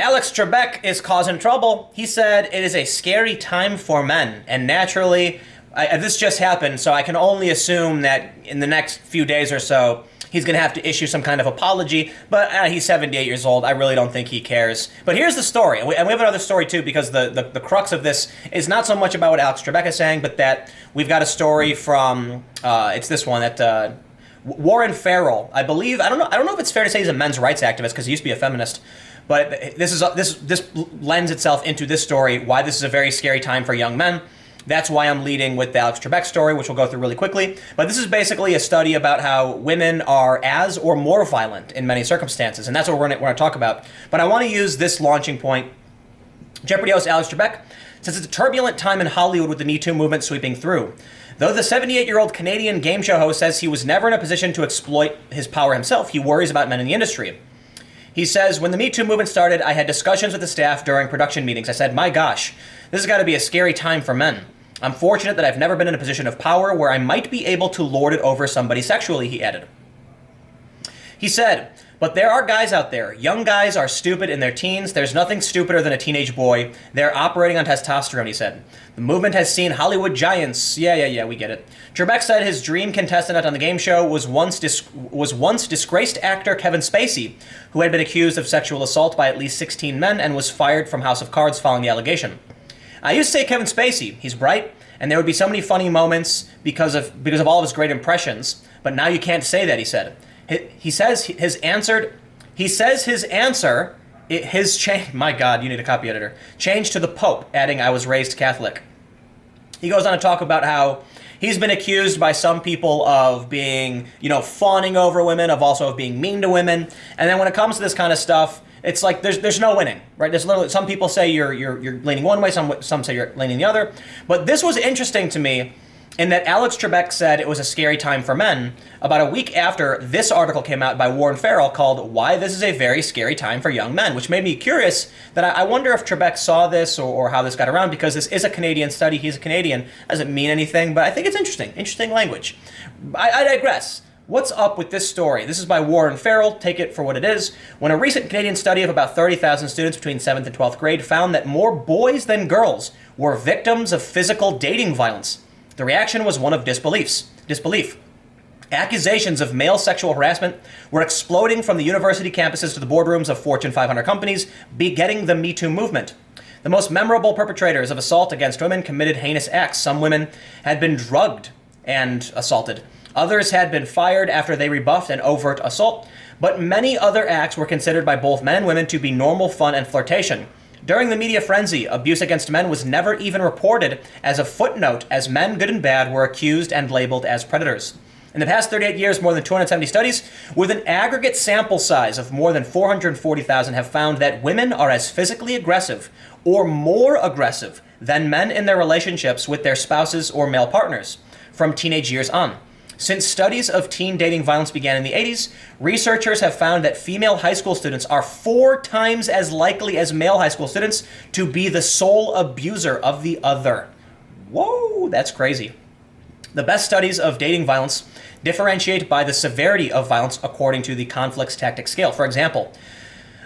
Alex Trebek is causing trouble. He said it is a scary time for men, and naturally, this just happened, so I can only assume that in the next few days or so, he's going to have to issue some kind of apology, but he's 78 years old. I really don't think he cares. But here's the story, and we have another story too, because the crux of this is not so much about what Alex Trebek is saying, but that we've got a story from, it's this one, that Warren Farrell, I believe, I don't know if it's fair to say he's a men's rights activist, because he used to be a feminist, but this lends itself into this story, why this is a very scary time for young men. That's why I'm leading with the Alex Trebek story, which we'll go through really quickly. But this is basically a study about how women are as or more violent in many circumstances, and that's what we're going to talk about. But I want to use this launching point. Jeopardy host Alex Trebek says it's a turbulent time in Hollywood with the Me Too movement sweeping through. Though the 78-year-old Canadian game show host says he was never in a position to exploit his power himself, he worries about men in the industry. He says, when the Me Too movement started, I had discussions with the staff during production meetings. I said, my gosh, this has got to be a scary time for men. I'm fortunate that I've never been in a position of power where I might be able to lord it over somebody sexually, he added. He said, but there are guys out there. Young guys are stupid in their teens. There's nothing stupider than a teenage boy. They're operating on testosterone, he said. The movement has seen Hollywood giants. Yeah, we get it. Trebek said his dream contestant on the game show was once disgraced actor Kevin Spacey, who had been accused of sexual assault by at least 16 men and was fired from House of Cards following the allegation. I used to say Kevin Spacey. He's bright, and there would be so many funny moments because of all of his great impressions. But now you can't say that, he said. My God, you need a copy editor. Changed to the Pope, adding, I was raised Catholic. He goes on to talk about how he's been accused by some people of being, fawning over women, of being mean to women. And then when it comes to this kind of stuff, it's like there's no winning, right? There's literally, some people say you're leaning one way, some say you're leaning the other. But this was interesting to me in that Alex Trebek said it was a scary time for men about a week after this article came out by Warren Farrell called Why This Is a Very Scary Time for Young Men, which made me curious that I wonder if Trebek saw this or how this got around, because this is a Canadian study. He's a Canadian. Doesn't mean anything, but I think it's interesting language. I digress. What's up with this story? This is by Warren Farrell. Take it for what it is. When a recent Canadian study of about 30,000 students between 7th and 12th grade found that more boys than girls were victims of physical dating violence, the reaction was one of disbelief. Accusations of male sexual harassment were exploding from the university campuses to the boardrooms of Fortune 500 companies, begetting the Me Too movement. The most memorable perpetrators of assault against women committed heinous acts. Some women had been drugged and assaulted. Others had been fired after they rebuffed an overt assault, but many other acts were considered by both men and women to be normal fun and flirtation. During the media frenzy, abuse against men was never even reported as a footnote, as men, good and bad, were accused and labeled as predators. In the past 38 years, more than 270 studies with an aggregate sample size of more than 440,000 have found that women are as physically aggressive or more aggressive than men in their relationships with their spouses or male partners from teenage years on. Since studies of teen dating violence began in the 80s, researchers have found that female high school students are 4 times as likely as male high school students to be the sole abuser of the other. Whoa, that's crazy. The best studies of dating violence differentiate by the severity of violence according to the conflicts tactic scale. For example,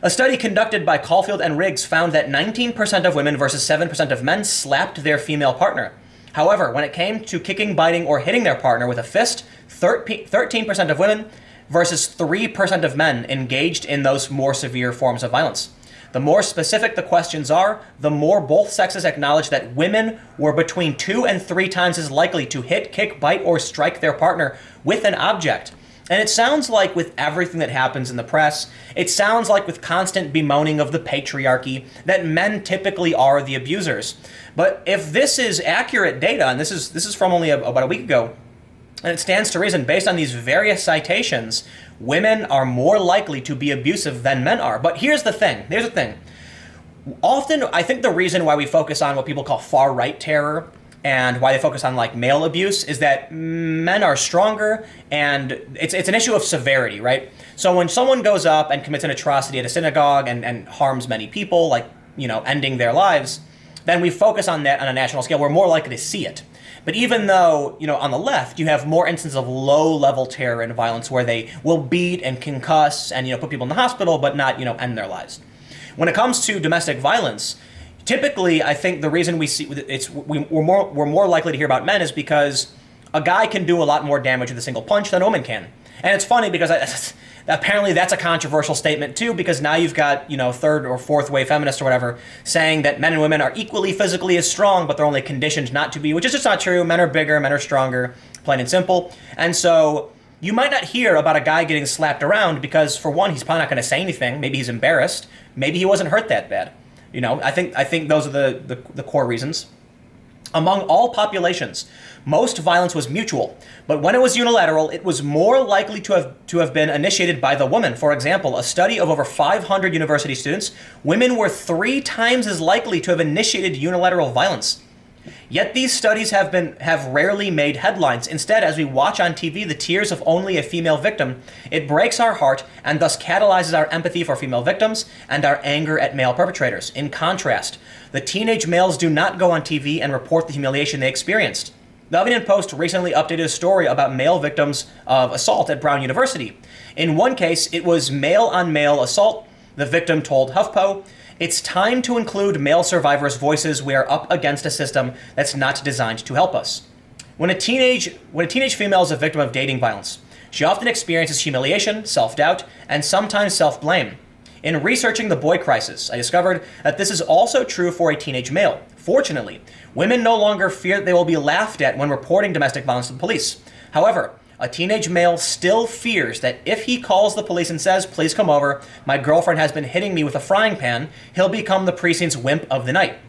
a study conducted by Caulfield and Riggs found that 19% of women versus 7% of men slapped their female partner. However, when it came to kicking, biting, or hitting their partner with a fist, 13% of women versus 3% of men engaged in those more severe forms of violence. The more specific the questions are, the more both sexes acknowledge that women were between 2 and 3 times as likely to hit, kick, bite, or strike their partner with an object. And it sounds like with everything that happens in the press, it sounds like with constant bemoaning of the patriarchy, that men typically are the abusers. But if this is accurate data, and this is from only about a week ago, and it stands to reason, based on these various citations, women are more likely to be abusive than men are. But here's the thing. Often, I think the reason why we focus on what people call far-right terror and why they focus on like male abuse is that men are stronger, and it's an issue of severity, right? So when someone goes up and commits an atrocity at a synagogue and harms many people, like, ending their lives, then we focus on that on a national scale. We're more likely to see it. But even though, on the left, you have more instances of low-level terror and violence where they will beat and concuss and, put people in the hospital, but not, end their lives. When it comes to domestic violence, typically, I think the reason we're more likely to hear about men is because a guy can do a lot more damage with a single punch than a woman can. And it's funny because apparently that's a controversial statement too, because now you've got, third or fourth wave feminists or whatever saying that men and women are equally physically as strong, but they're only conditioned not to be, which is just not true. Men are bigger, men are stronger, plain and simple. And so you might not hear about a guy getting slapped around because, for one, he's probably not going to say anything. Maybe he's embarrassed. Maybe he wasn't hurt that bad. I think those are the core reasons. Among all populations, most violence was mutual, but when it was unilateral, it was more likely to have been initiated by the woman. For example, a study of over 500 university students, women were 3 times as likely to have initiated unilateral violence. Yet these studies have rarely made headlines. Instead, as we watch on TV the tears of only a female victim, it breaks our heart and thus catalyzes our empathy for female victims and our anger at male perpetrators. In contrast, the teenage males do not go on TV and report the humiliation they experienced. The Huffington Post recently updated a story about male victims of assault at Brown University. In one case, it was male-on-male assault. The victim told HuffPo, "It's time to include male survivors' voices. We are up against a system that's not designed to help us." When a teenage female is a victim of dating violence, she often experiences humiliation, self-doubt, and sometimes self-blame. In researching the boy crisis, I discovered that this is also true for a teenage male. Fortunately, women no longer fear that they will be laughed at when reporting domestic violence to the police. However, a teenage male still fears that if he calls the police and says, "Please come over, my girlfriend has been hitting me with a frying pan," he'll become the precinct's wimp of the night.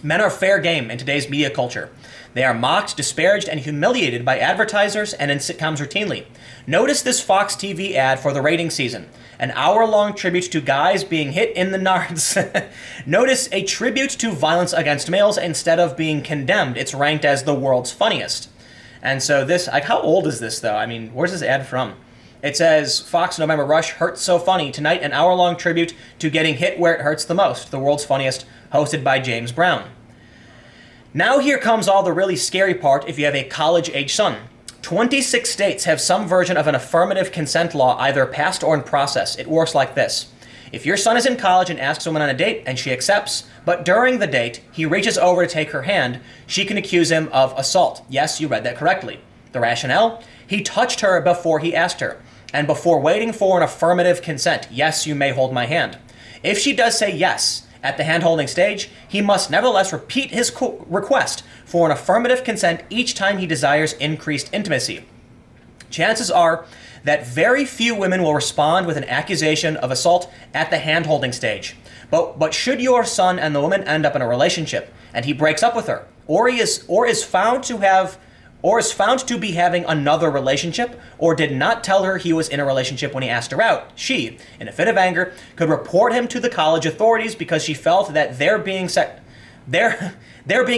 Men are fair game in today's media culture. They are mocked, disparaged, and humiliated by advertisers and in sitcoms routinely. Notice this Fox TV ad for the rating season. An hour-long tribute to guys being hit in the nards. Notice a tribute to violence against males instead of being condemned. It's ranked as the world's funniest. And so this, how old is this though? I mean, where's this ad from? It says, Fox November Rush hurts so funny. Tonight, an hour-long tribute to getting hit where it hurts the most. The world's funniest, hosted by James Brown. Now here comes all the really scary part if you have a college-age son. 26 states have some version of an affirmative consent law either passed or in process. It works like this. If your son is in college and asks a woman on a date and she accepts, but during the date he reaches over to take her hand, she can accuse him of assault. Yes, you read that correctly. The rationale? He touched her before he asked her, and before waiting for an affirmative consent. Yes, you may hold my hand. If she does say yes at the hand-holding stage, he must nevertheless repeat his request for an affirmative consent each time he desires increased intimacy. Chances are that very few women will respond with an accusation of assault at the hand-holding stage. But should your son and the woman end up in a relationship and he breaks up with her, or is found to be having another relationship, or did not tell her he was in a relationship when he asked her out, she, in a fit of anger, could report him to the college authorities because she felt that their being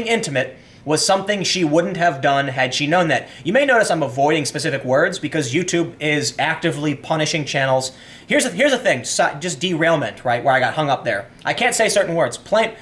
intimate was something she wouldn't have done had she known that. You may notice I'm avoiding specific words because YouTube is actively punishing channels. Here's the thing, just derailment, right, where I got hung up there. I can't say certain words.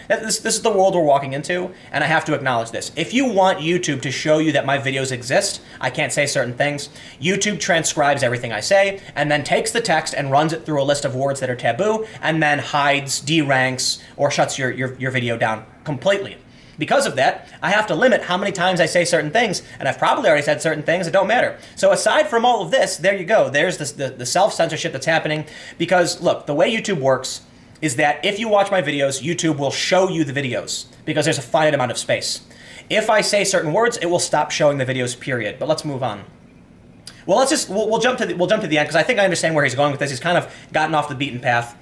This is the world we're walking into, and I have to acknowledge this. If you want YouTube to show you that my videos exist, I can't say certain things. YouTube transcribes everything I say, and then takes the text and runs it through a list of words that are taboo, and then hides, deranks, or shuts your video down completely. Because of that, I have to limit how many times I say certain things, and I've probably already said certain things that don't matter. So aside from all of this, there you go. There's the self-censorship that's happening. Because, look, the way YouTube works is that if you watch my videos, YouTube will show you the videos because there's a finite amount of space. If I say certain words, it will stop showing the videos, period. But let's move on. Well, we'll jump to the end because I think I understand where he's going with this. He's kind of gotten off the beaten path.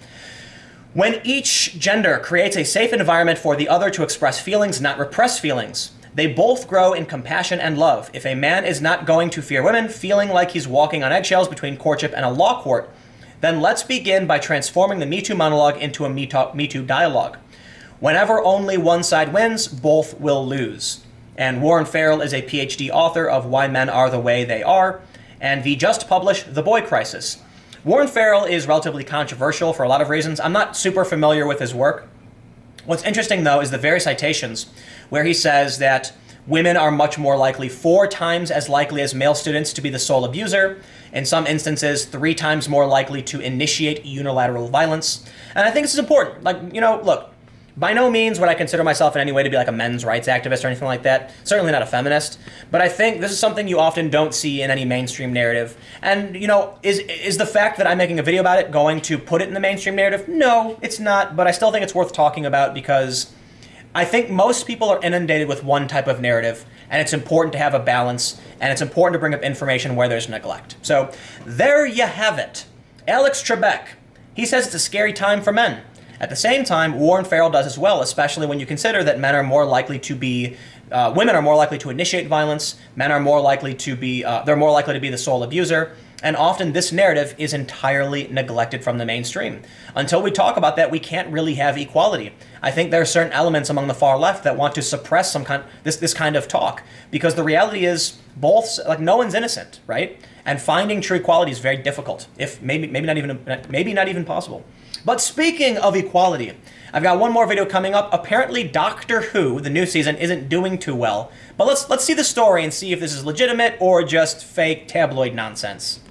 When each gender creates a safe environment for the other to express feelings, not repress feelings, they both grow in compassion and love. If a man is not going to fear women, feeling like he's walking on eggshells between courtship and a law court, then let's begin by transforming the Me Too monologue into a Me Too dialogue. Whenever only one side wins, both will lose. And Warren Farrell is a PhD author of Why Men Are the Way They Are, and he just published The Boy Crisis. Warren Farrell is relatively controversial for a lot of reasons. I'm not super familiar with his work. What's interesting, though, is the very citations where he says that Women are much more likely, 4 times as likely as male students to be the sole abuser. In some instances, 3 times more likely to initiate unilateral violence. And I think this is important. Like, look, by no means would I consider myself in any way to be like a men's rights activist or anything like that. Certainly not a feminist. But I think this is something you often don't see in any mainstream narrative. And, is the fact that I'm making a video about it going to put it in the mainstream narrative? No, it's not. But I still think it's worth talking about because I think most people are inundated with one type of narrative, and it's important to have a balance, and it's important to bring up information where there's neglect. So there you have it. Alex Trebek. He says it's a scary time for men. At the same time, Warren Farrell does as well, especially when you consider that men are more likely to be, women are more likely to initiate violence, men are more likely to be, they're more likely to be the sole abuser, and often this narrative is entirely neglected from the mainstream. Until we talk about that, we can't really have equality. I think there are certain elements among the far left that want to suppress this kind of talk, because the reality is no one's innocent, right? And finding true equality is very difficult, if maybe not even possible. But speaking of equality, I've got one more video coming up. Apparently Doctor Who, the new season, isn't doing too well. But let's see the story and see if this is legitimate or just fake tabloid nonsense.